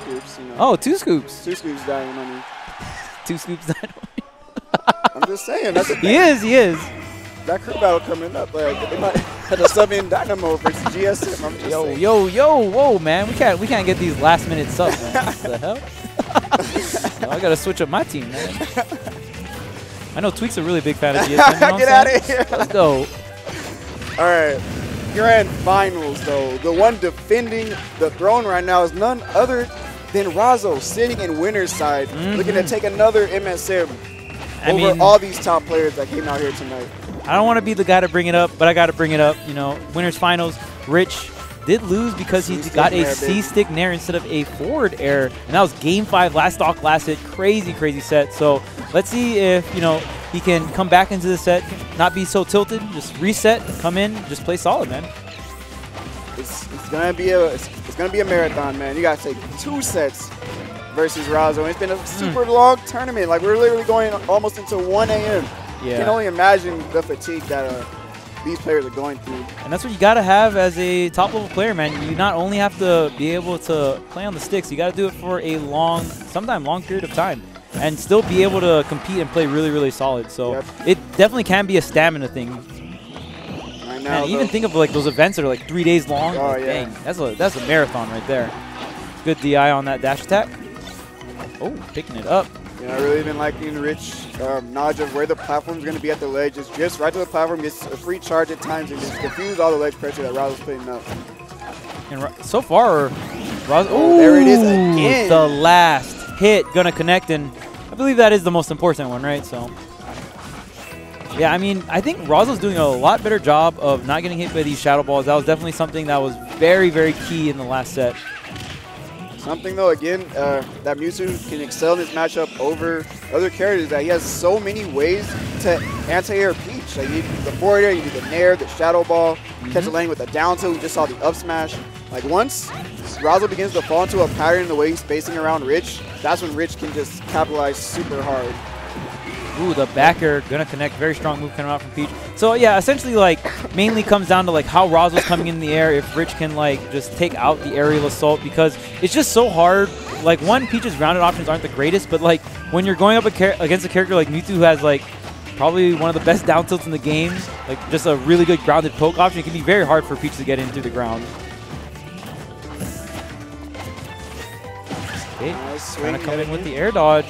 scoops. You know. Oh, 2 scoops. 2 scoops dying money. 2 scoops dying I'm just saying. That's He is. That crew battle coming up. Like, they might have to sub in Dynamo versus GSM. I'm just saying. Whoa, man. We can't get these last minute subs, man. What the hell? I gotta switch up my team, man. I know Tweak's a really big fan of GSM. You know Get out of here. Let's go. All right. Grand finals, though. The one defending the throne right now is none other than Razo, sitting in winner's side, looking to take another MSM over all these top players that came out here tonight. I don't want to be the guy to bring it up, but I got to bring it up. You know, winners finals, Rich did lose because he got a C-stick nair instead of a forward air, and that was game 5, last stock, last hit. Crazy set. So let's see if, you know, he can come back into the set, not be so tilted, just reset, come in, just play solid, man. It's gonna be a marathon, man. You gotta take 2 sets versus Razo. And it's been a super long tournament. Like, we're literally going almost into 1 a.m. Yeah. You can only imagine the fatigue that these players are going through. And that's what you got to have as a top-level player, man. You not only have to be able to play on the sticks, you got to do it for a sometimes long period of time, and still be able to compete and play really solid. So it definitely can be a stamina thing. Right now, man, even think of like those events that are like 3 days long. Oh, like, yeah. Dang, that's a marathon right there. Good DI on that dash attack. Oh, picking it up. Yeah, I really been liking Rich knowledge of where the platform's going to be at the ledge. It's just right to the platform, gets a free charge at times, and just confuse all the ledge pressure that Razo's putting up. And so far, Razo, there it is again. The last hit gonna connect, and I believe that is the most important one, right? So, yeah, I mean, I think Razo's doing a lot better job of not getting hit by these shadow balls. That was definitely something that was very key in the last set. Something, though, again, that Mewtwo can excel in this matchup over other characters, that he has so many ways to anti-air Peach. Like, you do the forward air, you do the nair, the shadow ball, catch a lane with a down tilt. We just saw the up smash. Like, once Razo begins to fall into a pattern in the way he's spacing around Rich, that's when Rich can just capitalize super hard. Ooh, the back air gonna connect. Very strong move coming out from Peach. So yeah, essentially like mainly comes down to like how Razo's coming in the air. If Rich can like just take out the aerial assault, because it's just so hard. Like, one, Peach's grounded options aren't the greatest, but like when you're going up against a character like Mewtwo who has like probably one of the best down tilts in the game, like just a really good grounded poke option, it can be very hard for Peach to get in through the ground. Okay, trying to come in with the air dodge.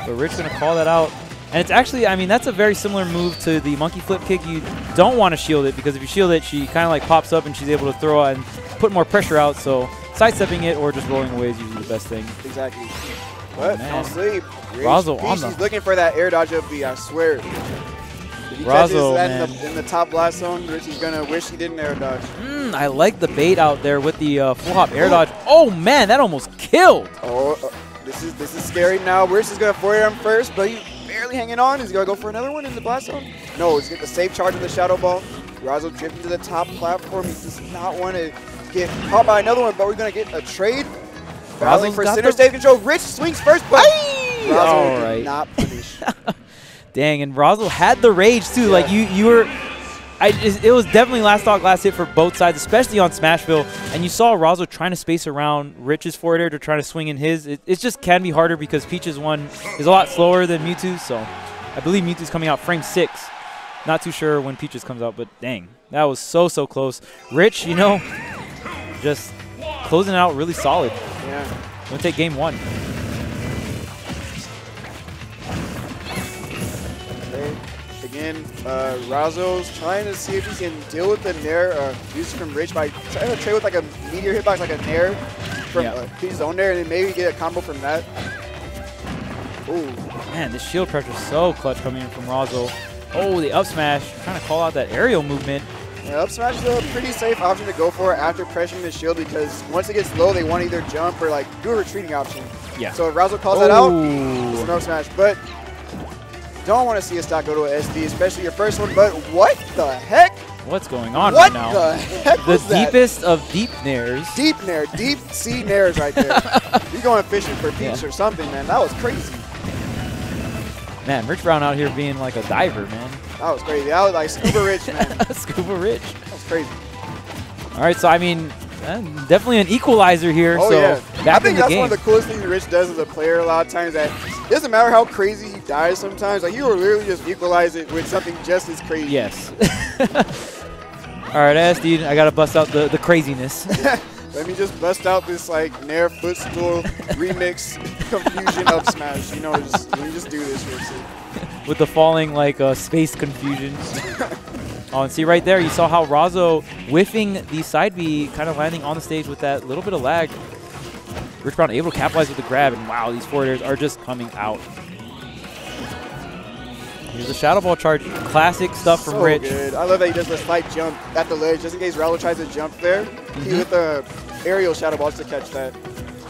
But Rich going to call that out. And it's actually, I mean, that's a very similar move to the monkey flip kick. You don't want to shield it, because if you shield it, she kind of like pops up and she's able to throw and put more pressure out. So sidestepping it or just rolling away is usually the best thing. Exactly. But don't sleep. Razo on He's looking for that air dodge up B, I swear. If he catches that in the top blast zone, Rich is going to wish he didn't air dodge. I like the bait out there with the full hop air dodge. Oh, man, that almost killed. Oh, this is scary now. Rich is going to forward him first, but he's barely hanging on. He's going to go for another one in the blast zone. No, he's getting the safe charge in the shadow ball. Razo drifting to the top platform. He does not want to get caught by another one, but we're going to get a trade. Battling for center stage control. Rich swings first, but Razo did not punish. Dang, and Razo had the rage too. Yeah. Like you were, it was definitely last stock, last hit for both sides, especially on Smashville. And you saw Razo trying to space around Rich's forward air to try to swing in his. It just can be harder because Peach's one is a lot slower than Mewtwo. So I believe Mewtwo's coming out frame 6. Not too sure when Peach's comes out, but dang, that was so close. Rich, you know, just closing it out really solid. Yeah. We'll take game 1. Again, Razo's trying to see if he can deal with the nair used from Rich by trying to trade with like a meteor hitbox, like a nair from Peach's own nair, and then maybe get a combo from that. Ooh. Man, this shield pressure is so clutch coming in from Razo. Oh, the up smash, trying to call out that aerial movement. Yeah, up smash is a pretty safe option to go for after pressuring the shield, because once it gets low, they want to either jump or like do a retreating option. Yeah. So if Razo calls that out, it's an up smash. But don't want to see a stock go to an SD, especially your first one. But what the heck? What's going on right now? What the heck was that? The deepest of deep nairs. Deep nair, deep sea nairs right there. You're going fishing for Peach or something, man. That was crazy. Man, Rich Brown out here being like a diver, man. That was crazy. That was like Scuba Rich, man. Scuba Rich. That was crazy. All right, so I mean, And definitely an equalizer here. Oh, so yeah. I back in think the that's game. one of the coolest things Rich does as a player a lot of times. That it doesn't matter how crazy he dies sometimes. Like, he will literally just equalize it with something just as crazy. Yes. All right, SD, I got to bust out the craziness. Let me just bust out this, like, Nair footstool remix confusion up smash. You know, let me just do this real quick. With the falling, like, space confusion. Oh, and see right there, you saw how Razo whiffing the side B, kind of landing on the stage with that little bit of lag. Rich Brown able to capitalize with the grab, and wow, these forward airs are just coming out. Here's a Shadow Ball charge. Classic stuff from Rich. Good. I love that he does the slight jump at the ledge, just in case Razo tries to jump there. He with the aerial Shadow Balls to catch that.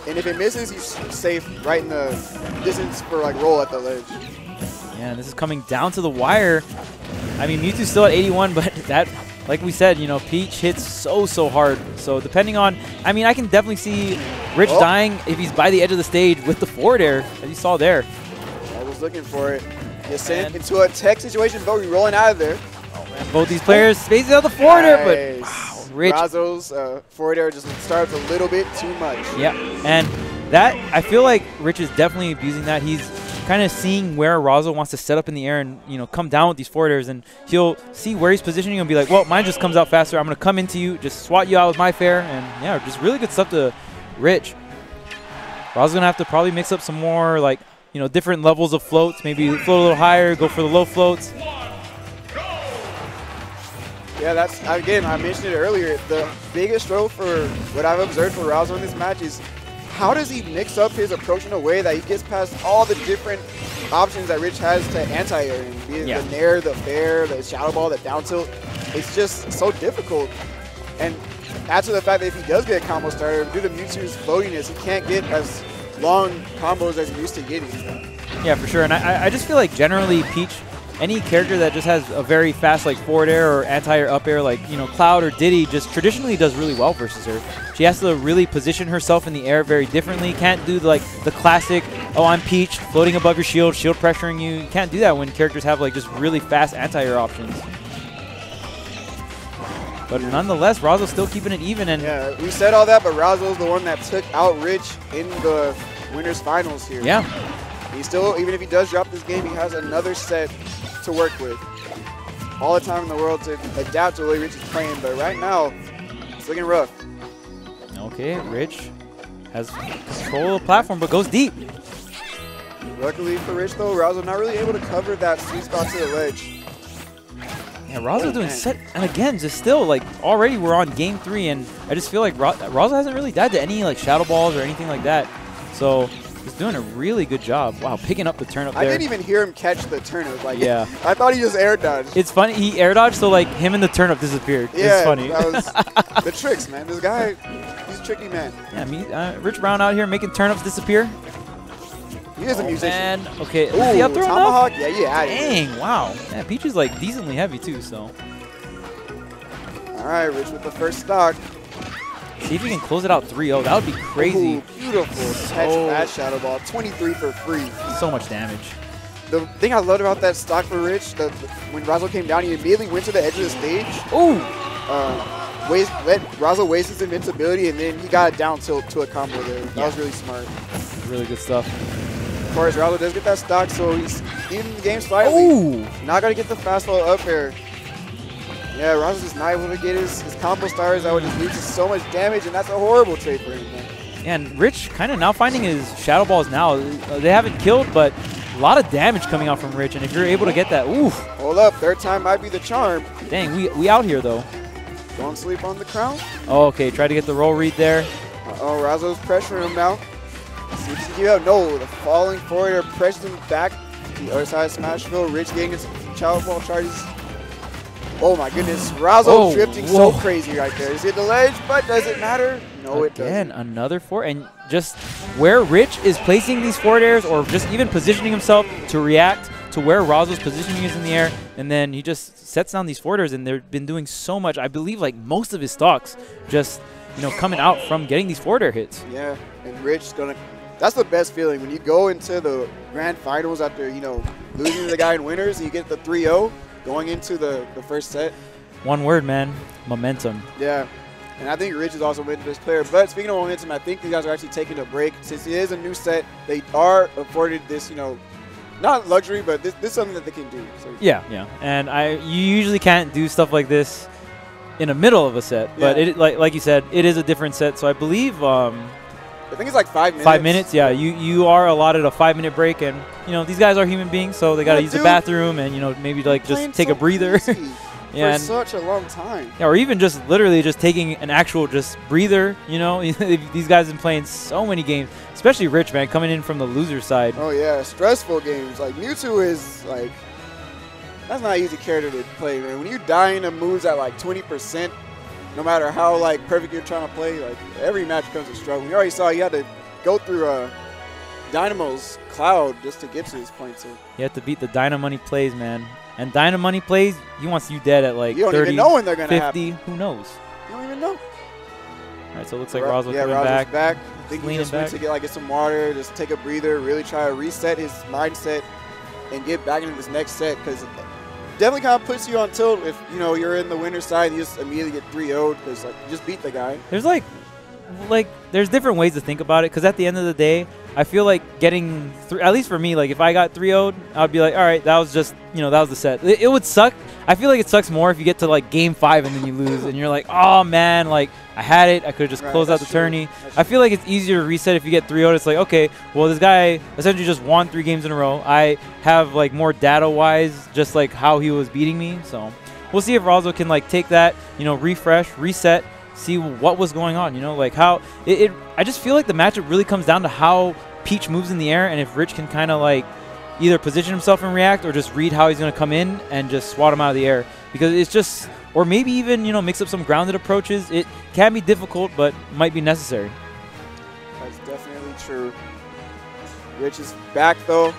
And if it misses, he's safe right in the distance for, like, roll at the ledge. Yeah, this is coming down to the wire. I mean, Mewtwo's still at 81, but that, like we said, you know, Peach hits so hard. So depending on, I mean, I can definitely see Rich dying if he's by the edge of the stage with the forward air, as you saw there. I was looking for it. Just sent into a tech situation, but we're rolling out of there. Oh, man. Both these players spacing out the forward air, but wow, Rich. Razo's forward air just starts a little bit too much. Yeah, and that, I feel like Rich is definitely abusing that. He's kind of seeing where Razo wants to set up in the air and, you know, come down with these forward airs, and he'll see where he's positioning and be like, well, mine just comes out faster. I'm going to come into you, just swat you out with my fair, and yeah, just really good stuff to Rich. Razo's going to have to probably mix up some more, like, you know, different levels of floats, maybe float a little higher, go for the low floats. Yeah, that's, again, I mentioned it earlier, the biggest struggle for what I've observed for Razo in this match is how does he mix up his approach in a way that he gets past all the different options that Rich has to anti-air, be it the Nair, the fair, the Shadow Ball, the down tilt. It's just so difficult. And add to the fact that if he does get a combo starter, due to Mewtwo's floatiness, he can't get as long combos as he used to getting. Yeah, for sure. And I just feel like generally Peach, any character that just has a very fast, like, forward air or anti-air up air, like, you know, Cloud or Diddy, just traditionally does really well versus her. She has to really position herself in the air very differently. Can't do, like, the classic, oh, I'm Peach, floating above your shield, shield pressuring you. You can't do that when characters have, like, just really fast anti-air options. But nonetheless, Razo's still keeping it even. And yeah, we said all that, but Razo's the one that took out Rich in the winners finals here. Yeah. He still, even if he does drop this game, he has another set to work with. All the time in the world to adapt to the way Rich is playing, but right now, it's looking rough. Okay, Rich has control of the platform, but goes deep. Luckily for Rich, though, Razo not really able to cover that sweet spot to the ledge. Yeah, Razo doing set, and again, just still, like, already we're on game 3, and I just feel like Razo hasn't really died to any, like, Shadow Balls or anything like that. So he's doing a really good job. Wow, picking up the turnip there. I didn't even hear him catch the turnip. Like, yeah. I thought he just air dodged. It's funny, he air dodged, so, like, him and the turnip disappeared. Yeah, it's funny. That was the tricks, man. This guy, he's a tricky man. Yeah, Rich Brown out here making turnips disappear. He is a musician. Man. Okay, Ooh, is he up there tomahawk? enough? Yeah, Dang, wow. Yeah, Peach is, like, decently heavy, too, so. All right, Rich with the first stock. See if he can close it out 3-0. That would be crazy. Ooh, beautiful catch that Shadow Ball. 23 for free. So much damage. The thing I loved about that stock for Rich, when Razo came down, he immediately went to the edge of the stage. Ooh! Let Razo waste his invincibility, and then he got a down tilt to a combo there. That was really smart. Really good stuff. Of course, Razo does get that stock, so he's even the game slightly. Ooh! Not going to get the fastball up air. Yeah, Razo's just not able to get his combo stars. That would just lead to so much damage, and that's a horrible trade for him, man. And Rich kind of now finding his Shadow Balls now. They haven't killed, but a lot of damage coming out from Rich. And if you're able to get that, oof. Hold up, third time might be the charm. Dang, we out here, though. Don't sleep on the crown. Oh, okay, try to get the roll read there. Uh-oh, Razo's pressuring him now. See if he can give out. No, the falling forward air pressures him back to the other side of Smashville. Rich getting his Shadow Ball charges. Oh my goodness, Razo drifting so crazy right there. Is it the ledge, but does it matter? No, it doesn't. Again, another forward, and just where Rich is placing these forward airs or just even positioning himself to react to where Razo's positioning is in the air, and then he just sets down these forward airs, and they've been doing so much. I believe like most of his stocks just, you know, coming out from getting these forward air hits. Yeah, and Rich is gonna, that's the best feeling when you go into the grand finals after, you know, losing to the guy in winners and you get the 3-0. Going into the first set. One word, man. Momentum. Yeah. And I think Rich is also a momentum player. But speaking of momentum, I think these guys are actually taking a break. Since it is a new set, they are afforded this, you know, not luxury, but this is something that they can do. So. Yeah, yeah. And you usually can't do stuff like this in the middle of a set. But it, like you said, it is a different set. So I believe I think it's like 5 minutes. 5 minutes, yeah. You are allotted a 5-minute break, and you know these guys are human beings, so they gotta use the bathroom, and you know maybe like just take a breather. For such a long time. Yeah, or even just literally just taking an actual just breather. You know, these guys have been playing so many games, especially Rich, man, coming in from the loser side. Oh yeah, stressful games. Like Mewtwo is like, that's not an easy character to play, man. When you die into moves at like 20%, no matter how like perfect you're trying to play, like every match becomes a struggle. You already saw you had to go through Dynamo's cloud just to get to this point. So you have to beat the Dynamoney plays, man. And Dynamoney plays, he wants you dead at like 30, you don't even know when they're gonna 50. Happen. Who knows? You don't even know. All right, so it looks like Razo coming Razo's back. I think he just went to get some water, just take a breather, really try to reset his mindset and get back into this next set, because it definitely kind of puts you on tilt if you know you're in the winner's side and you just immediately get 3-0'd because like you just beat the guy. There's like there's different ways to think about it, because at the end of the day, I feel like getting at least for me, like if I got 3-0'd, I'd be like, all right, that was just, you know, that was the set. It would suck. I feel like it sucks more if you get to like game 5 and then you lose and you're like, oh man, like I had it, I could have just closed out the tourney. I feel like it's easier to reset if you get 3-0'd. It's like, okay, well this guy essentially just won 3 games in a row. I have like more data wise, just like how he was beating me. So we'll see if Razo can like take that, you know, refresh, reset, see what was going on, you know, like how I just feel like the matchup really comes down to how Peach moves in the air, and if Rich can kind of like either position himself and react or just read how he's going to come in and just swat him out of the air, because it's just, or maybe even, you know, mix up some grounded approaches. It can be difficult, but might be necessary. That's definitely true. Rich is back though.